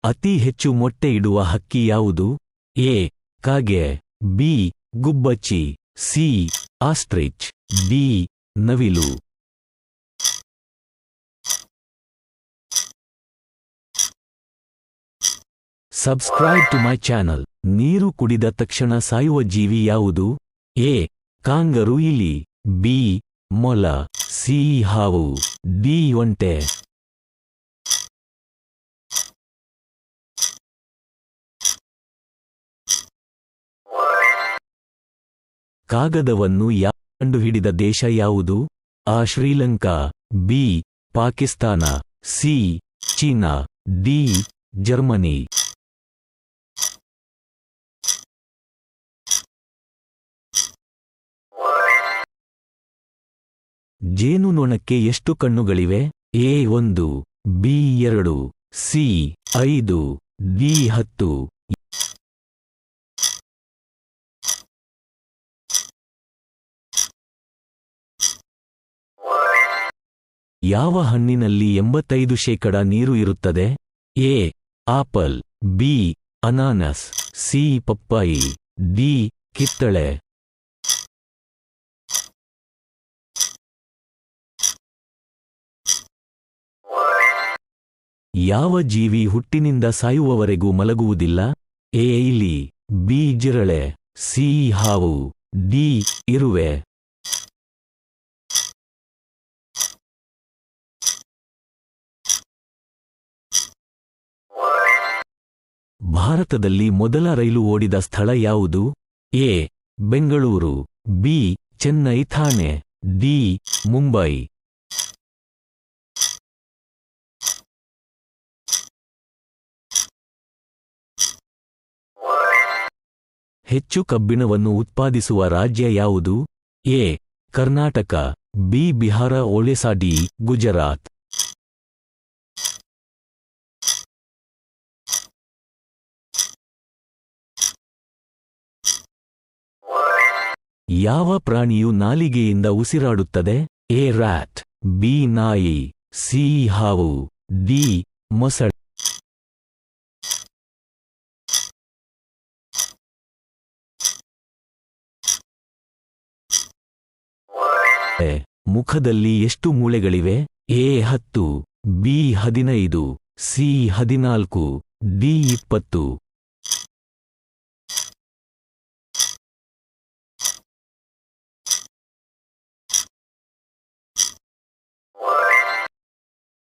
ಅತಿ ಹೆಚ್ಚು ಮೊಟ್ಟೆ ಇಡುವ ಹಕ್ಕಿ ಯಾವುದು? ಎ ಕಾಗೆ, ಬಿ ಗುಬ್ಬಚ್ಚಿ, ಸಿ ಆಸ್ಟ್ರಿಚ್, ಡಿ ನವಿಲು. Subscribe to my channel. ನೀರು ಕುಡಿದ ತಕ್ಷಣ ಸಾಯುವ ಜೀವಿ ಯಾವುದು? ಎ ಕಾಂಗರು ಇಲಿ, ಬಿ ಮೊಲ, ಸಿ ಹಾವು, ಡಿ ಒಂಟೆ. ಕಾಗದವನ್ನು ಕಂಡುಹಿಡಿದ ದೇಶ ಯಾವುದು? ಆ Sri Lanka, B Pakistan, C China, D Germany. ಜೇನುನೊಣಕ್ಕೆ ಎಷ್ಟು ಕಣ್ಣುಗಳಿವೆ? A 1, B 2, C 5, D 10. ಯಾವ ಹಣ್ಣಿನಲ್ಲಿ 85% ನೀರು ಇರುತ್ತದೆ? ಎ ಆಪಲ್, ಬಿ ಅನಾನಸ್, ಸಿ ಪಪ್ಪಾಯಿ, ಡಿ ಕಿತ್ತಳೆ. ಯಾವ ಜೀವಿ ಹುಟ್ಟಿನಿಂದ ಸಾಯುವವರೆಗೂ ಮಲಗುವುದಿಲ್ಲ? ಎ ಇಲಿ, ಬಿ ಜಿರಳೆ, ಸಿ ಹಾವು, ಡಿ ಇರುವೆ. ಭಾರತದಲ್ಲಿ ಮೊದಲ ರೈಲು ಓಡಿದ ಸ್ಥಳ ಯಾವುದು? A Bengaluru, B Chennai Thane, D Mumbai. ಹೆಚ್ಚು ಕಬ್ಬಿಣವನ್ನು ಉತ್ಪಾದಿಸುವ ರಾಜ್ಯ ಯಾವುದು? A Karnataka, B Bihar, Odisha, D Gujarat. ಯಾವ ಪ್ರಾಣಿಯು ನಾಲಿಗೆಯಿಂದ ಉಸಿರಾಡುತ್ತದೆ? ಎ ರ್ಯಾಟ್, ಬಿ ನಾಯಿ, ಸಿ ಹಾವು, ಡಿ ಮೊಸಳೆ. ಮುಖದಲ್ಲಿ ಎಷ್ಟು ಮೂಳೆಗಳಿವೆ? A 10, B 15, C 14, D 20.